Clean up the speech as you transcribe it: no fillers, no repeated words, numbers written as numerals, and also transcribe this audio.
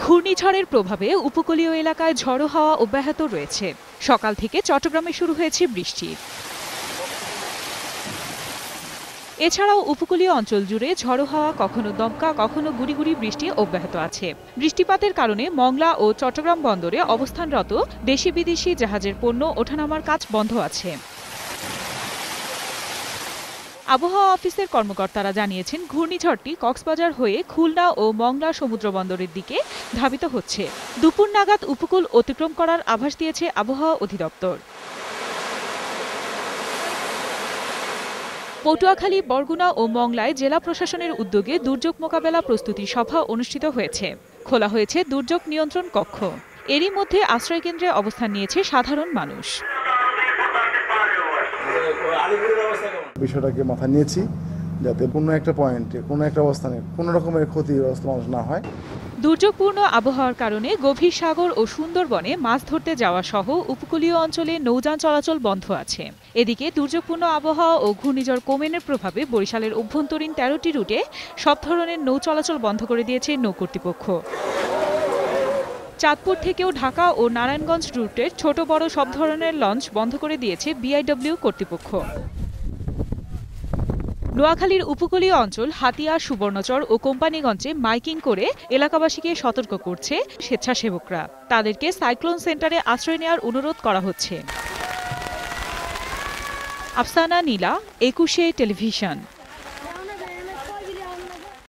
ঘূর্ণিঝড়ের প্রভাবে উপকূলীয় এলাকায় ঝড়ো হাওয়া অব্যাহত রয়েছে। সকাল থেকে চট্টগ্রামে শুরু হয়েছে বৃষ্টি। এছাড়াও উপকূলীয় অঞ্চল জুড়ে ঝড়ো হাওয়া, কখনো দমকা, কখনো গুড়ি গুড়ি বৃষ্টি অব্যাহত আছে। বৃষ্টিপাতের কারণে মংলা ও চট্টগ্রাম বন্দরে অবস্থানরত দেশি বিদেশি জাহাজের পণ্য ওঠানামার কাজ বন্ধ আছে। আবহাওয়া অফিসের কর্মকর্তারা জানিয়েছেন, ঘূর্ণিঝড়টি কক্সবাজার হয়ে খুলনা ও মংলা সমুদ্র বন্দরের দিকে ধাবিত হচ্ছে। দুপুর নাগাদ উপকূল অতিক্রম করার আভাস দিয়েছে আবহাওয়া অধিদপ্তর। পটুয়াখালী, বরগুনা ও মংলায় জেলা প্রশাসনের উদ্যোগে দুর্যোগ মোকাবেলা প্রস্তুতি সভা অনুষ্ঠিত হয়েছে। খোলা হয়েছে দুর্যোগ নিয়ন্ত্রণ কক্ষ। এরই মধ্যে আশ্রয়কেন্দ্রে অবস্থান নিয়েছে সাধারণ মানুষ। বিষয়টাকে মাথায় নিয়েছি যাতে কোনো একটা পয়েন্টে, কোনো একটা অবস্থানে কোনো রকমের ক্ষতিগ্রস্ত মানুষ না হয়। দুর্যোগপূর্ণ আবহাওয়ার কারণে গভীর সাগর ও সুন্দরবনে মাছ ধরতে যাওয়া সহ উপকূলীয় অঞ্চলে নৌযান চলাচল বন্ধ আছে। এদিকে দুর্যোগপূর্ণ আবহাওয়া ও ঘূর্ণিঝড় কোমেনের প্রভাবে বরিশালের অভ্যন্তরীণ 13টি রুটে সব ধরনের নৌ চলাচল বন্ধ করে দিয়েছে নৌ কর্তৃপক্ষ। চাঁদপুর থেকেও ঢাকা ও নারায়ণগঞ্জ রুটের ছোট বড় সব ধরনের লঞ্চ বন্ধ করে দিয়েছে বিআইডব্লিউ কর্তৃপক্ষ। নোয়াখালীর উপকূলীয় অঞ্চল হাতিয়া, সুবর্ণচর ও কোম্পানিগঞ্জে মাইকিং করে এলাকাবাসীকে সতর্ক করছে স্বেচ্ছাসেবকরা। তাদেরকে সাইক্লোন সেন্টারে আশ্রয় নেওয়ার অনুরোধ করা হচ্ছে। আফসানা নীলা, 21 টেলিভিশন।